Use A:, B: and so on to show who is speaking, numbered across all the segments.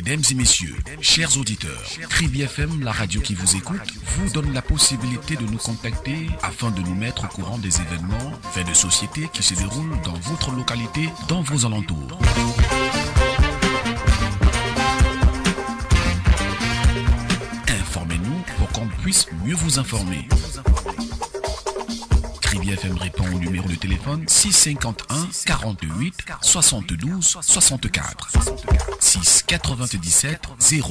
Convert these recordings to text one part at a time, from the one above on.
A: Mesdames et messieurs, chers auditeurs, Kribi FM, la radio qui vous écoute, vous donne la possibilité de nous contacter afin de nous mettre au courant des événements, faits de société qui se déroulent dans votre localité, dans vos alentours. Informez-nous pour qu'on puisse mieux vous informer. Kribi FM répond au numéro de téléphone 651 48 72 64 6 97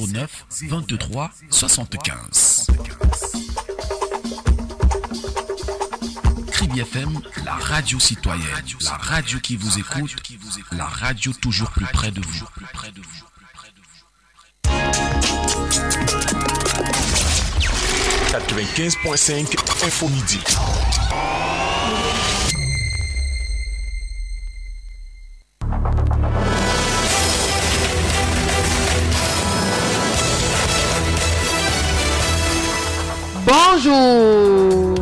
A: 09 23 75. Kribi FM, la radio citoyenne, la radio qui vous écoute, la radio toujours plus près de vous.
B: 95.5 Info Midi.
C: Bonjour.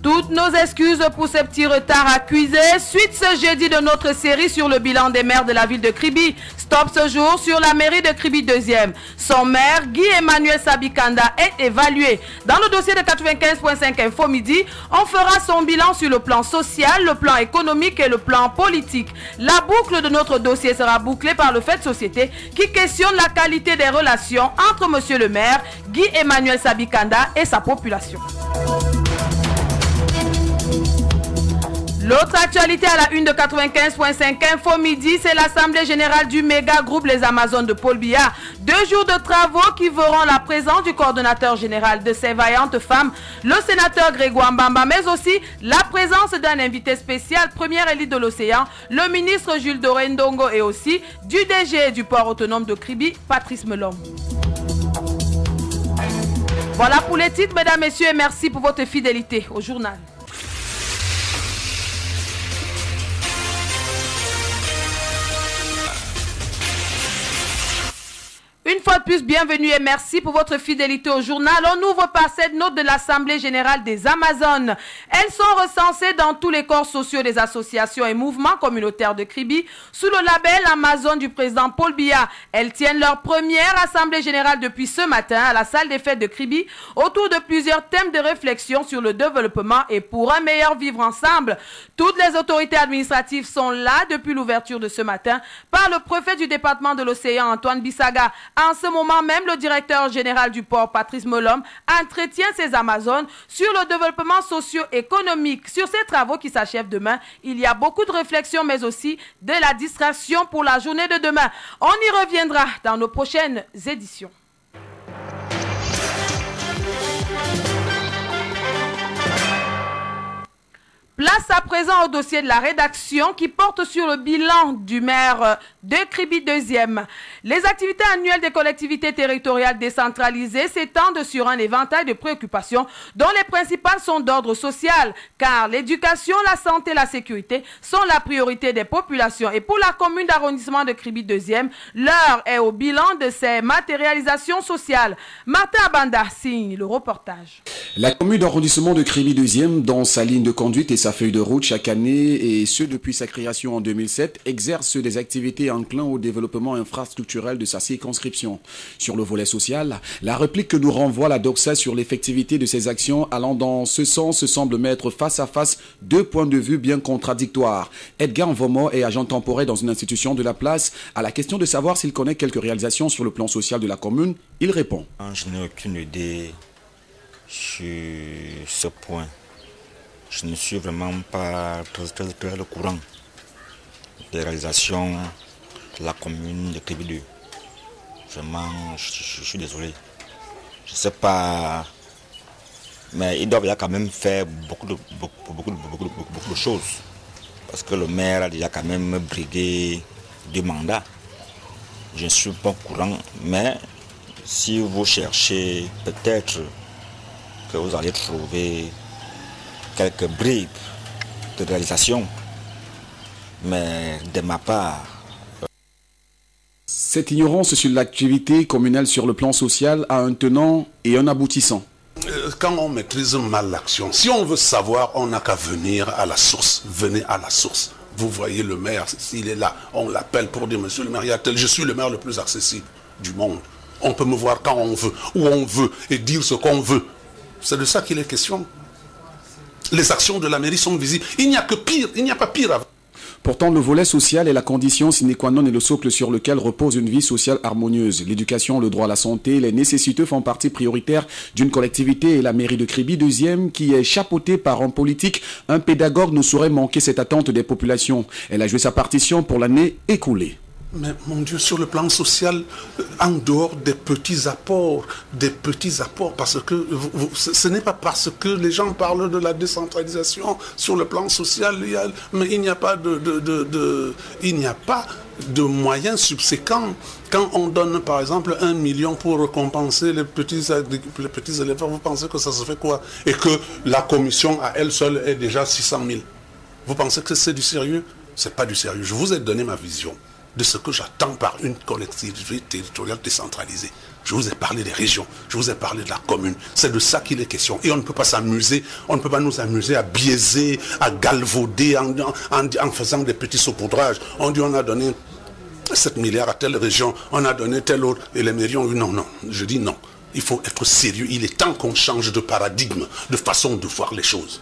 C: Toutes nos excuses pour ce petit retard accusé. Suite ce jeudi de notre série sur le bilan des maires de la ville de Kribi. Stop ce jour sur la mairie de Kribi 2e. Son maire, Guy-Emmanuel Sabikanda, est évalué. Dans le dossier de 95.5 Info Midi, on fera son bilan sur le plan social, le plan économique et le plan politique. La boucle de notre dossier sera bouclée par le fait de société qui questionne la qualité des relations entre monsieur le maire, Guy-Emmanuel Sabikanda et sa population. L'autre actualité à la une de 95.5 Info Midi, c'est l'Assemblée Générale du méga groupe Les Amazones de Paul Biya. 2 jours de travaux qui verront la présence du coordonnateur général de ces vaillantes femmes, le sénateur Grégoire Mbamba, mais aussi la présence d'un invité spécial, première élite de l'océan, le ministre Jules Doré Ndongo et aussi du DG du port autonome de Kribi, Patrice Melom. Voilà pour les titres, mesdames, messieurs, et merci pour votre fidélité au journal. Une fois de plus, bienvenue et merci pour votre fidélité au journal. On ouvre par cette note de l'Assemblée Générale des Amazones. Elles sont recensées dans tous les corps sociaux des associations et mouvements communautaires de Kribi sous le label Amazon du président Paul Biya. Elles tiennent leur première Assemblée Générale depuis ce matin à la salle des fêtes de Kribi autour de plusieurs thèmes de réflexion sur le développement et pour un meilleur vivre ensemble. Toutes les autorités administratives sont là depuis l'ouverture de ce matin par le préfet du département de l'Océan, Antoine Bissaga. En ce moment même, le directeur général du port, Patrice Melom, entretient ses Amazones sur le développement socio-économique. Sur ces travaux qui s'achèvent demain, il y a beaucoup de réflexions, mais aussi de la distraction pour la journée de demain. On y reviendra dans nos prochaines éditions. Place à présent au dossier de la rédaction qui porte sur le bilan du maire de Kribi 2e. Les activités annuelles des collectivités territoriales décentralisées s'étendent sur un éventail de préoccupations dont les principales sont d'ordre social, car l'éducation, la santé et la sécurité sont la priorité des populations. Et pour la commune d'arrondissement de Kribi 2e, l'heure est au bilan de ces matérialisations sociales. Martin Abanda signe le reportage.
D: La commune d'arrondissement de Kribi 2e, dans sa ligne de conduite et sa feuille de route chaque année, et ce depuis sa création en 2007, exerce des activités enclins au développement infrastructurel de sa circonscription. Sur le volet social, la réplique que nous renvoie la Doxa sur l'effectivité de ses actions allant dans ce sens semble mettre face à face 2 points de vue bien contradictoires. Edgar Nvomo est agent temporaire dans une institution de la place. À la question de savoir s'il connaît quelques réalisations sur le plan social de la commune, il répond.
E: Je n'ai aucune idée sur ce point. Je ne suis vraiment pas très au courant des réalisations de la commune de Kribi 2. Vraiment, je suis désolé. Je ne sais pas, mais ils doivent déjà quand même faire beaucoup de choses. Parce que le maire a déjà quand même brigué 2 mandats. Je ne suis pas au courant, mais si vous cherchez, peut-être que vous allez trouver quelques bribes de réalisation, mais de ma part.
D: Cette ignorance sur l'activité communale sur le plan social a un tenant et un aboutissant.
F: Quand on maîtrise mal l'action, si on veut savoir, on n'a qu'à venir à la source. Venez à la source. Vous voyez le maire, s'il est là, on l'appelle pour dire, monsieur le maire, il y a tel, je suis le maire le plus accessible du monde. On peut me voir quand on veut, où on veut, et dire ce qu'on veut. C'est de ça qu'il est question. Les actions de la mairie sont visibles. Il n'y a que pire, il n'y a pas pire avant.
D: Pourtant, le volet social est la condition sine qua non et le socle sur lequel repose une vie sociale harmonieuse. L'éducation, le droit à la santé, les nécessités font partie prioritaire d'une collectivité et la mairie de Kribi, deuxième, qui est chapeautée par un politique, un pédagogue ne saurait manquer cette attente des populations. Elle a joué sa partition pour l'année écoulée.
F: Mais mon Dieu, sur le plan social, en dehors des petits apports, parce que ce n'est pas parce que les gens parlent de la décentralisation sur le plan social, mais il n'y a pas de moyens subséquents. Quand on donne par exemple 1 million pour récompenser les petits élèves, vous pensez que ça se fait quoi? Et que la commission à elle seule est déjà 600 000. Vous pensez que c'est du sérieux? C'est pas du sérieux. Je vous ai donné ma vision de ce que j'attends par une collectivité territoriale décentralisée. Je vous ai parlé des régions, je vous ai parlé de la commune. C'est de ça qu'il est question. Et on ne peut pas s'amuser, on ne peut pas nous amuser à biaiser, à galvauder en faisant des petits saupoudrages. On dit on a donné 7 milliards à telle région, on a donné telle autre, et les mairies ont dit non, je dis non. Il faut être sérieux, il est temps qu'on change de paradigme, de façon de voir les choses.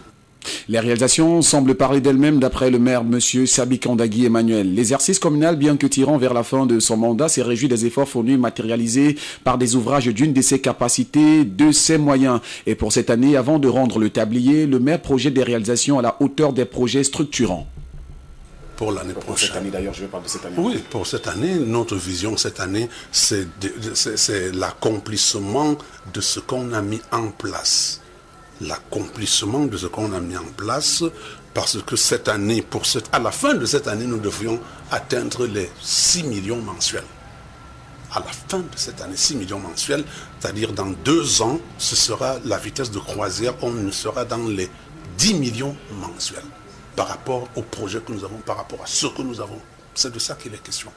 D: Les réalisations semblent parler d'elles-mêmes d'après le maire M. Sabikanda Guy Emmanuel. L'exercice communal, bien que tirant vers la fin de son mandat, s'est réjoui des efforts fournis matérialisés par des ouvrages d'une de ses capacités, de ses moyens. Et pour cette année, avant de rendre le tablier, le maire projette des réalisations à la hauteur des projets structurants.
F: Pour l'année prochaine.
D: Pour cette année d'ailleurs, je vais parler de cette année.
F: Oui, pour cette année, notre vision cette année, c'est l'accomplissement de ce qu'on a mis en place. L'accomplissement de ce qu'on a mis en place, parce que cette année, à la fin de cette année, nous devions atteindre les 6 millions mensuels. À la fin de cette année, 6 millions mensuels, c'est-à-dire dans 2 ans, ce sera la vitesse de croisière, on sera dans les 10 millions mensuels par rapport au projet que nous avons, par rapport à ce que nous avons. C'est de ça qu'il est question.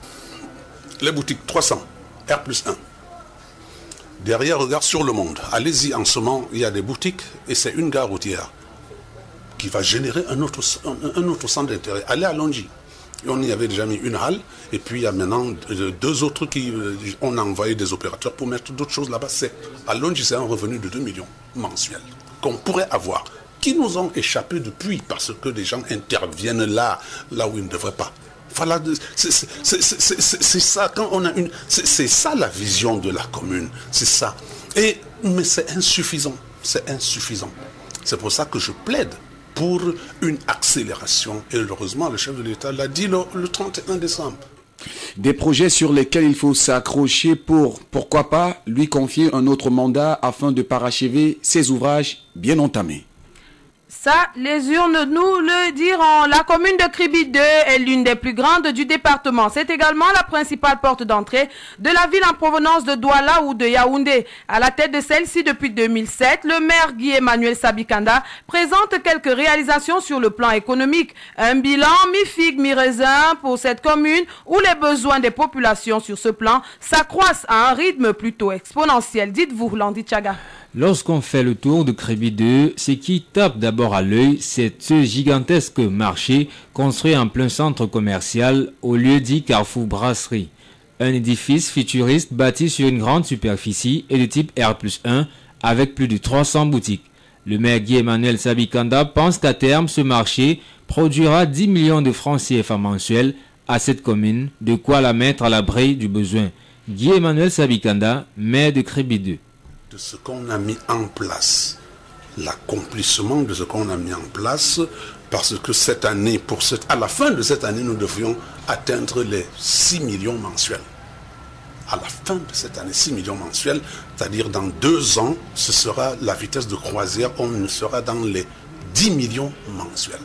F: Les boutiques, 300, R+1. Derrière, regarde sur le monde. Allez-y, en ce moment, il y a des boutiques et c'est une gare routière qui va générer un autre centre d'intérêt. Allez à Longji. On y avait déjà mis une halle et puis il y a maintenant 2 autres qui... On a envoyé des opérateurs pour mettre d'autres choses là-bas. À Longji, c'est un revenu de 2 millions mensuels qu'on pourrait avoir, qui nous ont échappé depuis parce que des gens interviennent là où ils ne devraient pas. Voilà, c'est ça, quand on a c'est ça la vision de la commune, c'est ça. Mais c'est insuffisant, C'est pour ça que je plaide pour une accélération. Et heureusement, le chef de l'État l'a dit le 31 décembre.
D: Des projets sur lesquels il faut s'accrocher pourquoi pas, lui confier un autre mandat afin de parachever ses ouvrages bien entamés.
C: Ça, les urnes nous le diront. La commune de Kribi 2 est l'une des plus grandes du département. C'est également la principale porte d'entrée de la ville en provenance de Douala ou de Yaoundé. À la tête de celle-ci depuis 2007, le maire Guy Emmanuel Sabikanda présente quelques réalisations sur le plan économique. Un bilan mi-figue, mi-raisin pour cette commune où les besoins des populations sur ce plan s'accroissent à un rythme plutôt exponentiel. Dites-vous, Landi Tchaga.
G: Lorsqu'on fait le tour de Kribi 2, ce qui tape d'abord à l'œil, c'est ce gigantesque marché construit en plein centre commercial au lieu dit Carrefour Brasserie. Un édifice futuriste bâti sur une grande superficie et de type R+1 avec plus de 300 boutiques. Le maire Guy Emmanuel Sabikanda pense qu'à terme, ce marché produira 10 millions de francs CFA mensuels à cette commune, de quoi la mettre à l'abri du besoin. Guy Emmanuel Sabikanda, maire de Kribi 2.
F: De ce qu'on a mis en place, l'accomplissement de ce qu'on a mis en place, parce que cette année, à la fin de cette année, nous devions atteindre les 6 millions mensuels. À la fin de cette année, 6 millions mensuels, c'est-à-dire dans 2 ans, ce sera la vitesse de croisière, on sera dans les 10 millions mensuels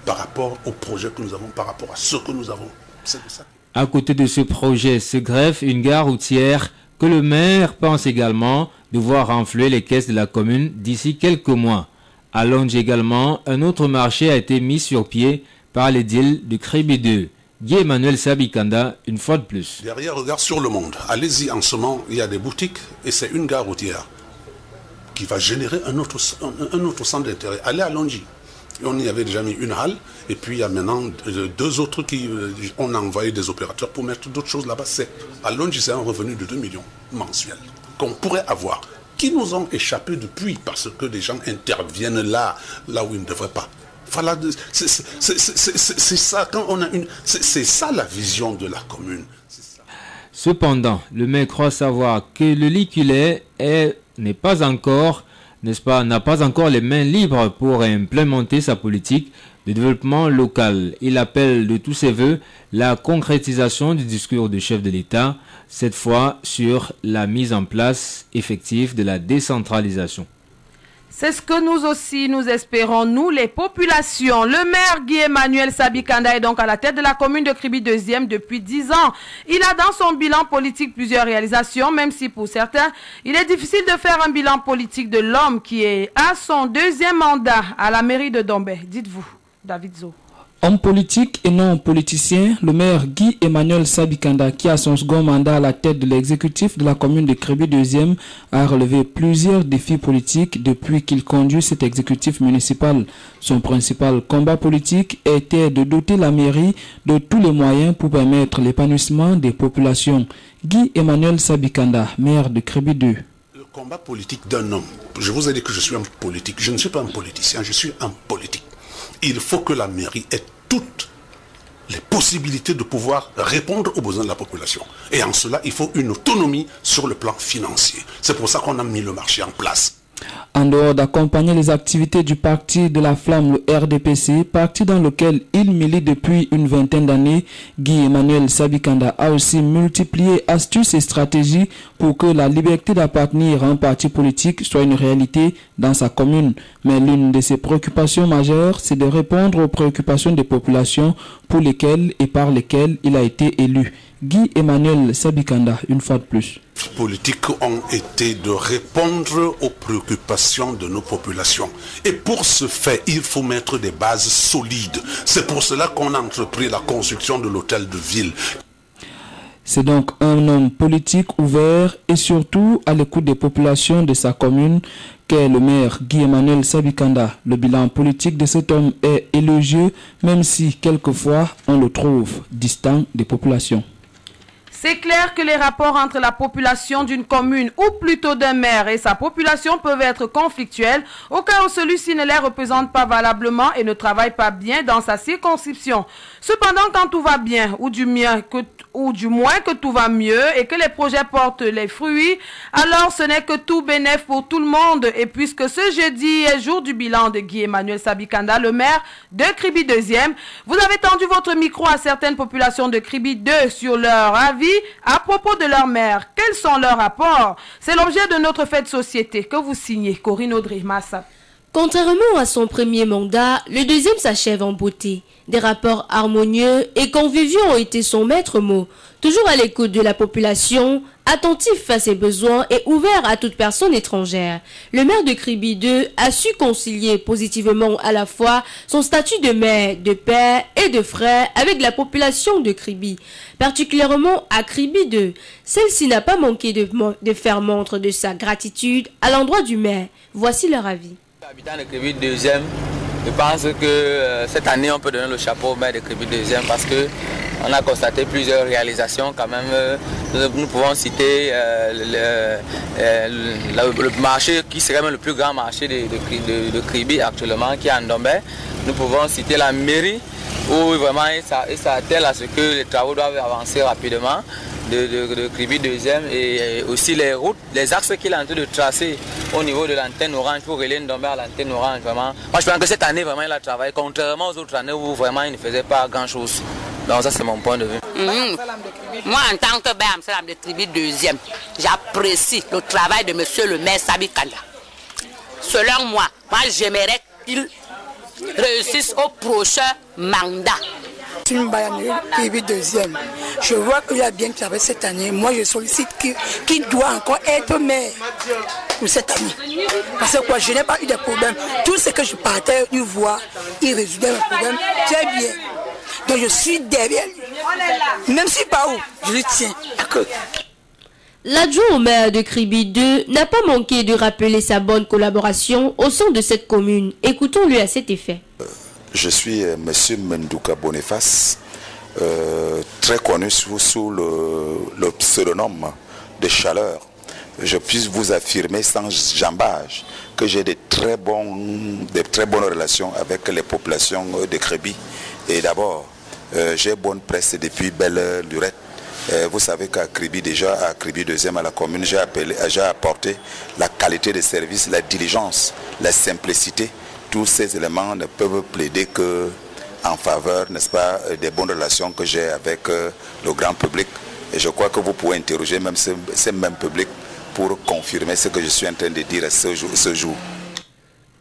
F: par rapport au projet que nous avons, par rapport à ce que nous avons. C'est de ça.
G: À côté de ce projet se greffe une gare routière que le maire pense également de voir renflouer les caisses de la commune d'ici quelques mois. À Longji également, un autre marché a été mis sur pied par l'édile de Kribi 2. Guy Emmanuel Sabikanda, une fois de plus.
F: Derrière, regarde sur le monde. Allez-y, en ce moment, il y a des boutiques et c'est une gare routière qui va générer un autre centre d'intérêt. Allez à Longji. On y avait déjà mis une halle, et puis il y a maintenant 2 autres qui... on a envoyé des opérateurs pour mettre d'autres choses là-bas. À Londres, c'est un revenu de 2 millions mensuels qu'on pourrait avoir, qui nous ont échappé depuis, parce que les gens interviennent là où ils ne devraient pas. Voilà, c'est ça, quand on a c'est ça la vision de la commune.
G: Cependant, le maire croit savoir que le Liculé n'a pas encore les mains libres pour implémenter sa politique de développement local. Il appelle de tous ses voeux la concrétisation du discours du chef de l'État, cette fois sur la mise en place effective de la décentralisation.
C: C'est ce que nous aussi, nous espérons, nous, les populations. Le maire Guy-Emmanuel Sabikanda est donc à la tête de la commune de Kribi 2e depuis 10 ans. Il a dans son bilan politique plusieurs réalisations, même si pour certains, il est difficile de faire un bilan politique de l'homme qui est à son 2e mandat à la mairie de Dombé. Dites-vous, David Zo.
H: Homme politique et non politicien, le maire Guy-Emmanuel Sabikanda, qui a son second mandat à la tête de l'exécutif de la commune de Kribi 2e, a relevé plusieurs défis politiques depuis qu'il conduit cet exécutif municipal. Son principal combat politique était de doter la mairie de tous les moyens pour permettre l'épanouissement des populations. Guy-Emmanuel Sabikanda, maire de Kribi 2.
F: Le combat politique d'un homme, je vous ai dit que je suis un politique, je ne suis pas un politicien, je suis un politique. Il faut que la mairie ait toutes les possibilités de pouvoir répondre aux besoins de la population. Et en cela, il faut une autonomie sur le plan financier. C'est pour ça qu'on a mis le marché en place.
H: En dehors d'accompagner les activités du parti de la Flamme, le RDPC, parti dans lequel il milite depuis une vingtaine d'années, Guy-Emmanuel Sabikanda a aussi multiplié astuces et stratégies pour que la liberté d'appartenir à un parti politique soit une réalité dans sa commune. Mais l'une de ses préoccupations majeures, c'est de répondre aux préoccupations des populations pour lesquelles et par lesquelles il a été élu. Guy-Emmanuel Sabikanda, une fois de plus.
F: Les politiques ont été de répondre aux préoccupations de nos populations. Et pour ce faire, il faut mettre des bases solides. C'est pour cela qu'on a entrepris la construction de l'hôtel de ville.
H: C'est donc un homme politique ouvert et surtout à l'écoute des populations de sa commune qu'est le maire Guy-Emmanuel Sabikanda. Le bilan politique de cet homme est élogieux, même si quelquefois on le trouve distant des populations.
C: C'est clair que les rapports entre la population d'une commune, ou plutôt d'un maire et sa population, peuvent être conflictuels au cas où celui-ci ne les représente pas valablement et ne travaille pas bien dans sa circonscription. Cependant, quand tout va bien, ou du moins que tout va mieux et que les projets portent les fruits, alors ce n'est que tout bénéf pour tout le monde. Et puisque ce jeudi est jour du bilan de Guy-Emmanuel Sabikanda, le maire de Kribi 2e, vous avez tendu votre micro à certaines populations de Kribi 2 sur leur avis à propos de leur maire. Quels sont leurs rapports? C'est l'objet de notre fait de société que vous signez, Corinne Audrey-Massa.
I: Contrairement à son premier mandat, le deuxième s'achève en beauté. Des rapports harmonieux et conviviaux ont été son maître mot. Toujours à l'écoute de la population, attentif à ses besoins et ouvert à toute personne étrangère. Le maire de Kribi 2 a su concilier positivement à la fois son statut de maire, de père et de frère avec la population de Kribi. Particulièrement à Kribi 2, celle-ci n'a pas manqué de faire montre de sa gratitude à l'endroit du maire. Voici leur avis.
J: Habitant de Kribi 2e, je pense que cette année on peut donner le chapeau au maire de Kribi 2e parce que on a constaté plusieurs réalisations quand même. Nous pouvons citer le marché qui serait même le plus grand marché de Kribi actuellement, qui est en Dombé. Nous pouvons citer la mairie où vraiment il s'attelle à ce que les travaux doivent avancer rapidement de Kribi 2e et aussi les routes, les axes qu'il est en train de tracer au niveau de l'antenne orange pour relier Ndombé à l'antenne orange. Vraiment. Moi je pense que cette année vraiment il a travaillé contrairement aux autres années où vraiment il ne faisait pas grand chose. Donc ça c'est mon point de vue.
K: Moi en tant que maire de Kribi 2e, j'apprécie le travail de monsieur le maire Sabikanda. Selon moi j'aimerais qu'il réussisse au prochain mandat.
L: Kribi 2e. Je vois qu'il a bien travaillé cette année. Moi, je sollicite qu'il doit encore être maire pour cette année. Parce que quoi, je n'ai pas eu de problème. Tout ce que je partais lui voir, il résoudait le problème très bien. Donc je suis derrière lui. Même si pas où, je lui tiens à queue.
I: L'adjoint au maire de Kribi 2 n'a pas manqué de rappeler sa bonne collaboration au sein de cette commune. Écoutons-lui à cet effet.
M: Je suis M. Mendouka Boniface, très connu sous le pseudonyme de Chaleur. Je puisse vous affirmer sans jambage que j'ai de très bonnes relations avec les populations de Kribi. Et d'abord, j'ai bonne presse depuis belle lurette. Vous savez qu'à Kribi, déjà à Kribi 2e, à la commune, j'ai apporté la qualité de service, la diligence, la simplicité. Tous ces éléments ne peuvent plaider que en faveur, n'est-ce pas, des bonnes relations que j'ai avec le grand public. Et je crois que vous pouvez interroger même ce même public pour confirmer ce que je suis en train de dire ce jour.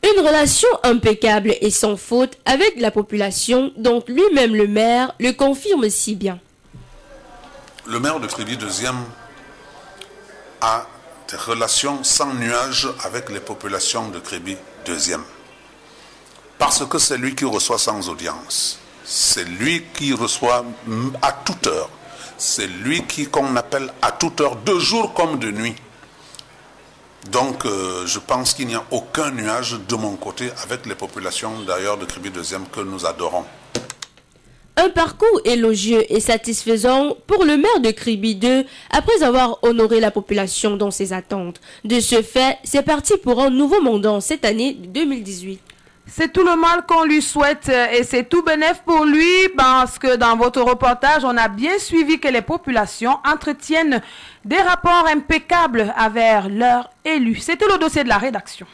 I: Une relation impeccable et sans faute avec la population, dont lui-même le maire le confirme si bien.
F: Le maire de Kribi 2e a des relations sans nuage avec les populations de Kribi 2e. Parce que c'est lui qui reçoit sans audience. C'est lui qui reçoit à toute heure. C'est lui qu'on appelle à toute heure, de jour comme de nuit. Donc je pense qu'il n'y a aucun nuage de mon côté avec les populations d'ailleurs de Kribi 2e que nous adorons.
I: Un parcours élogieux et satisfaisant pour le maire de Kribi 2 après avoir honoré la population dans ses attentes. De ce fait, c'est parti pour un nouveau mandat cette année 2018.
C: C'est tout le mal qu'on lui souhaite et c'est tout bénéf pour lui parce que dans votre reportage, on a bien suivi que les populations entretiennent des rapports impeccables avec leurs élus. C'était le dossier de la rédaction.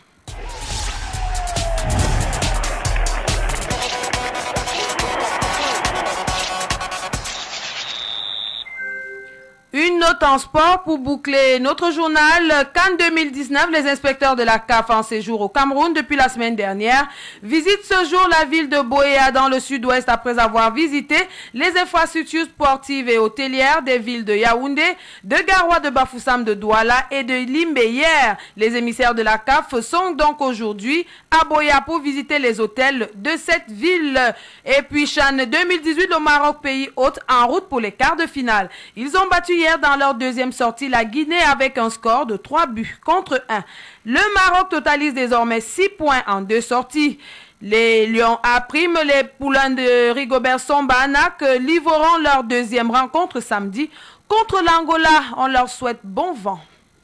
C: Une note en sport pour boucler notre journal. Cannes 2019, les inspecteurs de la CAF en séjour au Cameroun depuis la semaine dernière visitent ce jour la ville de Boéa dans le sud-ouest après avoir visité les infrastructures sportives et hôtelières des villes de Yaoundé, de Garoua, de Bafoussam, de Douala et de Limbe hier. Les émissaires de la CAF sont donc aujourd'hui à Boéa pour visiter les hôtels de cette ville. Et puis Chan 2018, le Maroc, pays hôte, en route pour les quarts de finale. Ils ont battu hier dans leur deuxième sortie la Guinée avec un score de 3 buts contre 1. Le Maroc totalise désormais 6 points en 2 sorties. Les Lions appriment les poulains de Rigobert Sombanak livreront leur deuxième rencontre samedi contre l'Angola. On leur souhaite bon vent.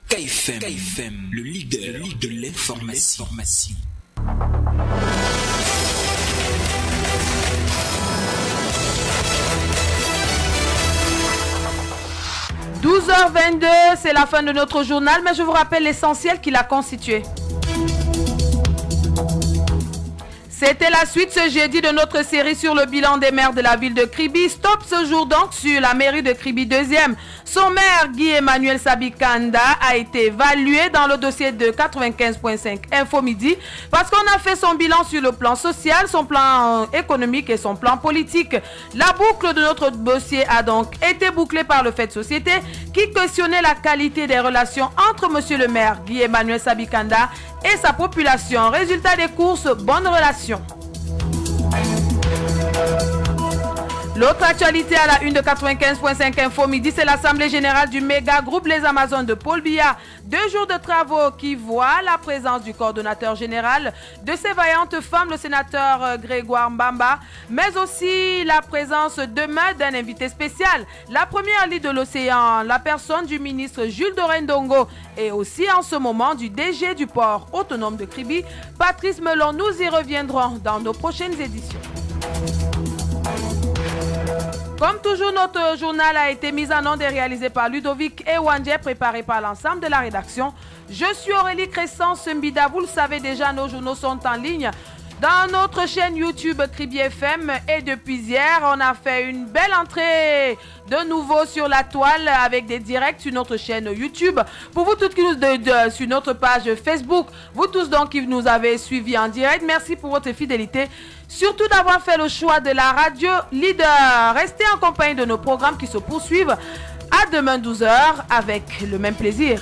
A: KFM, le leader de l'information.
C: 12h22, c'est la fin de notre journal, mais je vous rappelle l'essentiel qui l'a constitué. C'était la suite ce jeudi de notre série sur le bilan des maires de la ville de Kribi. Stop ce jour donc sur la mairie de Kribi 2e. Son maire, Guy Emmanuel Sabikanda, a été évalué dans le dossier de 95.5 Info Midi parce qu'on a fait son bilan sur le plan social, son plan économique et son plan politique. La boucle de notre dossier a donc été bouclée par le fait de société qui questionnait la qualité des relations entre monsieur le maire, Guy Emmanuel Sabikanda, et sa population. Résultat des courses, bonne relation. L'autre actualité à la une de 95.5 Info Midi, c'est l'Assemblée générale du méga groupe Les Amazones de Paul Biya. 2 jours de travaux qui voient la présence du coordonnateur général, de ses vaillantes femmes, le sénateur Grégoire Mbamba, mais aussi la présence demain d'un invité spécial, la première liste de l'océan, la personne du ministre Jules Dorendongo et aussi en ce moment du DG du port autonome de Kribi, Patrice Melon. Nous y reviendrons dans nos prochaines éditions. Comme toujours, notre journal a été mis en onde et réalisé par Ludovic Ewandje, préparé par l'ensemble de la rédaction. Je suis Aurélie Crescence Mbida. Vous le savez déjà, nos journaux sont en ligne dans notre chaîne YouTube Kribi FM. Et depuis hier, on a fait une belle entrée de nouveau sur la toile avec des directs sur notre chaîne YouTube. Pour vous tous qui nous sur notre page Facebook, vous tous donc qui nous avez suivis en direct, merci pour votre fidélité. Surtout d'avoir fait le choix de la radio leader. Restez en compagnie de nos programmes qui se poursuivent. À demain 12h avec le même plaisir.